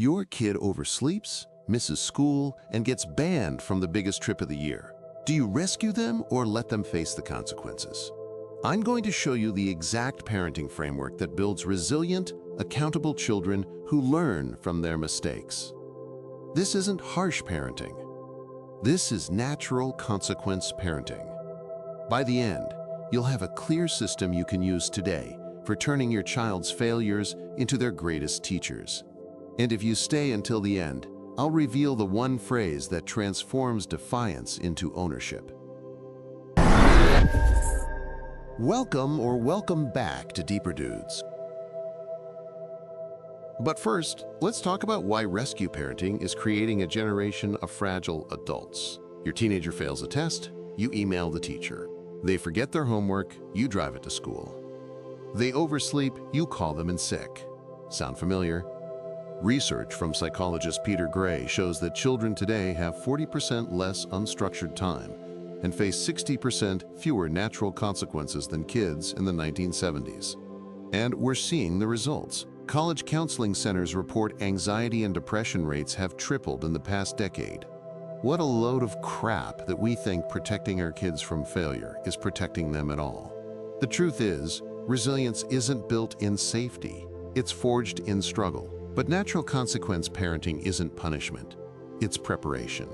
Your kid oversleeps, misses school, and gets banned from the biggest trip of the year. Do you rescue them or let them face the consequences? I'm going to show you the exact parenting framework that builds resilient, accountable children who learn from their mistakes. This isn't harsh parenting. This is natural consequence parenting. By the end, you'll have a clear system you can use today for turning your child's failures into their greatest teachers. And if you stay until the end, I'll reveal the one phrase that transforms defiance into ownership. Welcome back to Deeper Dudes. But first, let's talk about why rescue parenting is creating a generation of fragile adults. Your teenager fails a test, you email the teacher. They forget their homework, you drive it to school. They oversleep, you call them in sick. Sound familiar? Research from psychologist Peter Gray shows that children today have 40% less unstructured time and face 60% fewer natural consequences than kids in the 1970s. And we're seeing the results. College counseling centers report anxiety and depression rates have tripled in the past decade. What a load of crap that we think protecting our kids from failure is protecting them at all. The truth is, resilience isn't built in safety, it's forged in struggle. But natural consequence parenting isn't punishment, it's preparation.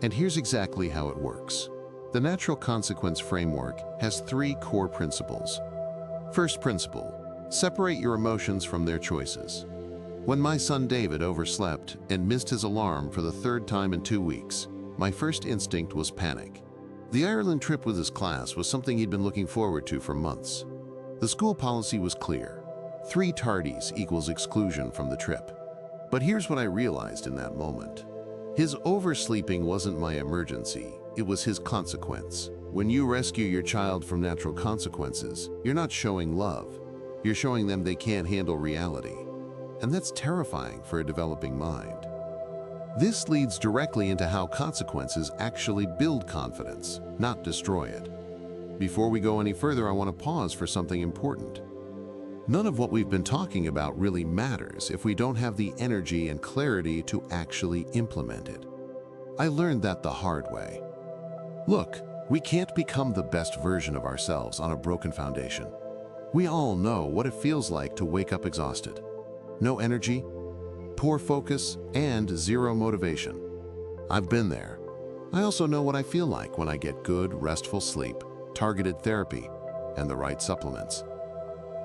And here's exactly how it works. The natural consequence framework has 3 core principles. First principle, separate your emotions from their choices. When my son David overslept and missed his alarm for the 3rd time in 2 weeks, my first instinct was panic. The Ireland trip with his class was something he'd been looking forward to for months. The school policy was clear. 3 tardies equals exclusion from the trip. But here's what I realized in that moment. His oversleeping wasn't my emergency, it was his consequence. When you rescue your child from natural consequences, you're not showing love. You're showing them they can't handle reality. And that's terrifying for a developing mind. This leads directly into how consequences actually build confidence, not destroy it. Before we go any further, I want to pause for something important. None of what we've been talking about really matters if we don't have the energy and clarity to actually implement it. I learned that the hard way. Look, we can't become the best version of ourselves on a broken foundation. We all know what it feels like to wake up exhausted. No energy, poor focus, and 0 motivation. I've been there. I also know what I feel like when I get good, restful sleep, targeted therapy, and the right supplements.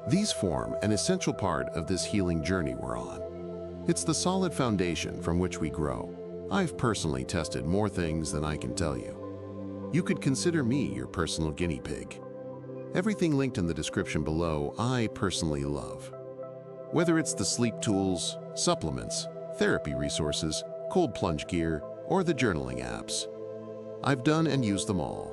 These form an essential part of this healing journey we're on. It's the solid foundation from which we grow. I've personally tested more things than I can tell you. You could consider me your personal guinea pig. Everything linked in the description below I personally love. Whether it's the sleep tools, supplements, therapy resources, cold plunge gear, or the journaling apps. I've done and used them all.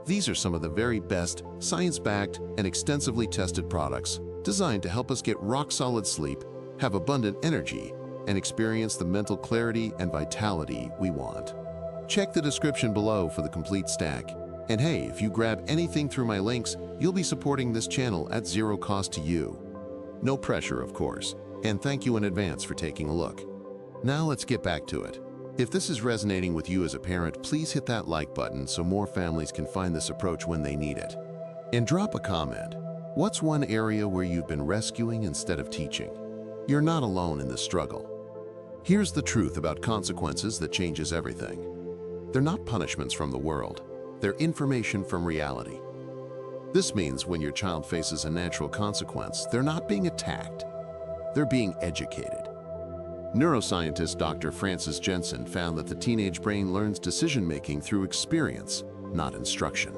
These are some of the very best, science-backed, and extensively tested products designed to help us get rock-solid sleep, have abundant energy, and experience the mental clarity and vitality we want. Check the description below for the complete stack. And hey, if you grab anything through my links, you'll be supporting this channel at 0 cost to you. No pressure, of course, and thank you in advance for taking a look. Now let's get back to it. If this is resonating with you as a parent, please hit that like button so more families can find this approach when they need it. And drop a comment. What's one area where you've been rescuing instead of teaching? You're not alone in this struggle. Here's the truth about consequences that changes everything. They're not punishments from the world. They're information from reality. This means when your child faces a natural consequence, they're not being attacked. They're being educated. Neuroscientist Dr. Francis Jensen found that the teenage brain learns decision-making through experience, not instruction.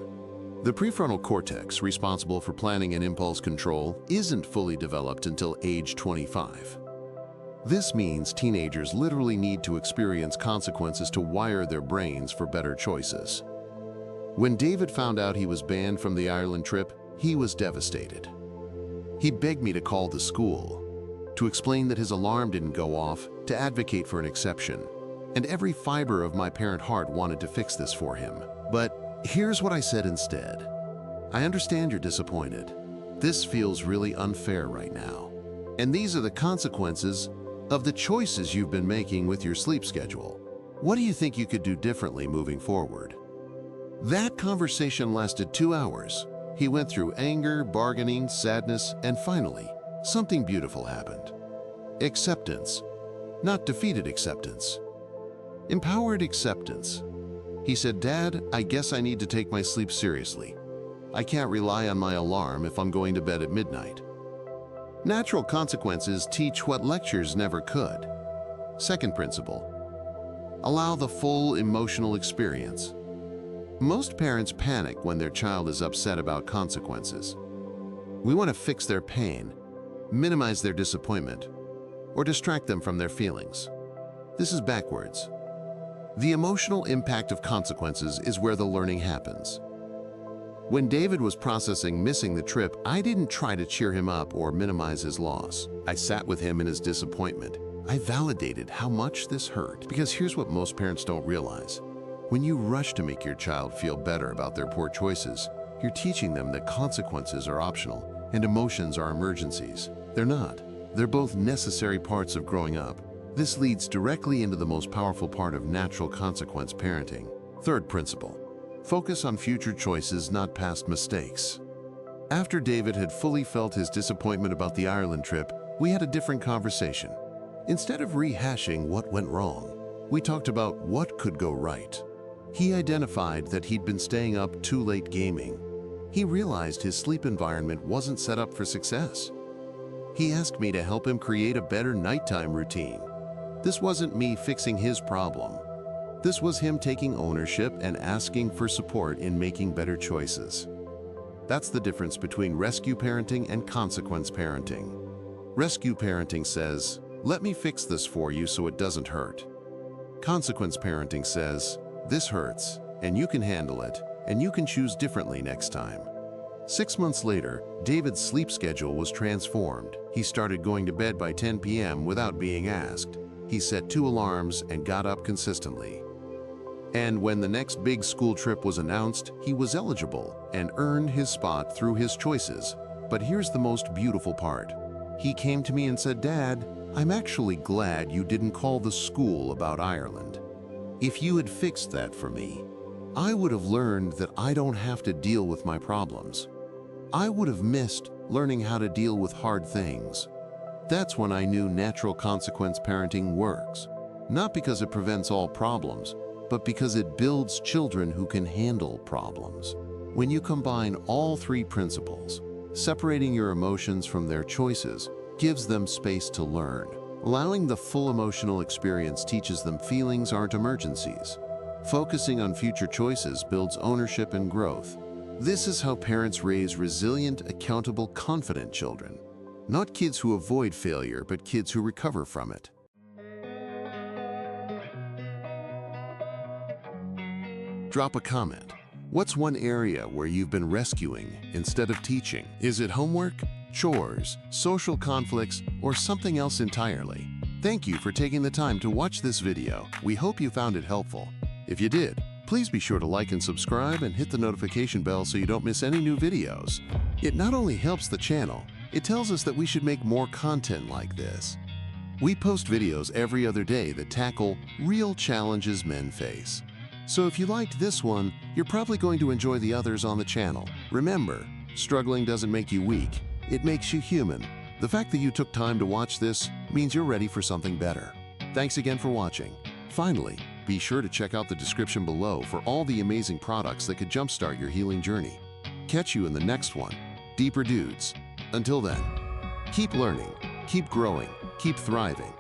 The prefrontal cortex, responsible for planning and impulse control, isn't fully developed until age 25. This means teenagers literally need to experience consequences to wire their brains for better choices. When David found out he was banned from the Ireland trip, he was devastated. He begged me to call the school, to explain that his alarm didn't go off, to advocate for an exception. And every fiber of my parent heart wanted to fix this for him. But here's what I said instead. I understand you're disappointed. This feels really unfair right now. And these are the consequences of the choices you've been making with your sleep schedule. What do you think you could do differently moving forward? That conversation lasted 2 hours. He went through anger, bargaining, sadness, and finally, something beautiful happened. Acceptance. Not defeated acceptance. Empowered acceptance. He said, "Dad, I guess I need to take my sleep seriously. I can't rely on my alarm if I'm going to bed at midnight." Natural consequences teach what lectures never could. Second principle. Allow the full emotional experience. Most parents panic when their child is upset about consequences. We want to fix their pain, minimize their disappointment, or distract them from their feelings. This is backwards. The emotional impact of consequences is where the learning happens. When David was processing missing the trip, I didn't try to cheer him up or minimize his loss. I sat with him in his disappointment. I validated how much this hurt, because here's what most parents don't realize. When you rush to make your child feel better about their poor choices, you're teaching them that consequences are optional and emotions are emergencies. They're not. They're both necessary parts of growing up. This leads directly into the most powerful part of natural consequence parenting. Third principle. Focus on future choices, not past mistakes. After David had fully felt his disappointment about the Ireland trip, we had a different conversation. Instead of rehashing what went wrong, we talked about what could go right. He identified that he'd been staying up too late gaming. He realized his sleep environment wasn't set up for success. He asked me to help him create a better nighttime routine. This wasn't me fixing his problem. This was him taking ownership and asking for support in making better choices. That's the difference between rescue parenting and consequence parenting. Rescue parenting says, "Let me fix this for you so it doesn't hurt." Consequence parenting says, "This hurts, and you can handle it, and you can choose differently next time." 6 months later, David's sleep schedule was transformed. He started going to bed by 10 p.m. without being asked. He set 2 alarms and got up consistently. And when the next big school trip was announced, he was eligible and earned his spot through his choices. But here's the most beautiful part. He came to me and said, "Dad, I'm actually glad you didn't call the school about Ireland. If you had fixed that for me, I would have learned that I don't have to deal with my problems. I would have missed learning how to deal with hard things." That's when I knew natural consequence parenting works. Not because it prevents all problems, but because it builds children who can handle problems. When you combine all 3 principles, separating your emotions from their choices gives them space to learn. Allowing the full emotional experience teaches them feelings aren't emergencies. Focusing on future choices builds ownership and growth. This is how parents raise resilient, accountable, confident children. Not kids who avoid failure, but kids who recover from it. Drop a comment. What's one area where you've been rescuing instead of teaching? Is it homework, chores, social conflicts, or something else entirely? Thank you for taking the time to watch this video. We hope you found it helpful. If you did, please be sure to like and subscribe and hit the notification bell so you don't miss any new videos. It not only helps the channel, it tells us that we should make more content like this. We post videos every other day that tackle real challenges men face. So if you liked this one, you're probably going to enjoy the others on the channel. Remember, struggling doesn't make you weak, it makes you human. The fact that you took time to watch this means you're ready for something better. Thanks again for watching. Finally, be sure to check out the description below for all the amazing products that could jumpstart your healing journey. Catch you in the next one. Deeper Dudes. Until then, keep learning, keep growing, keep thriving.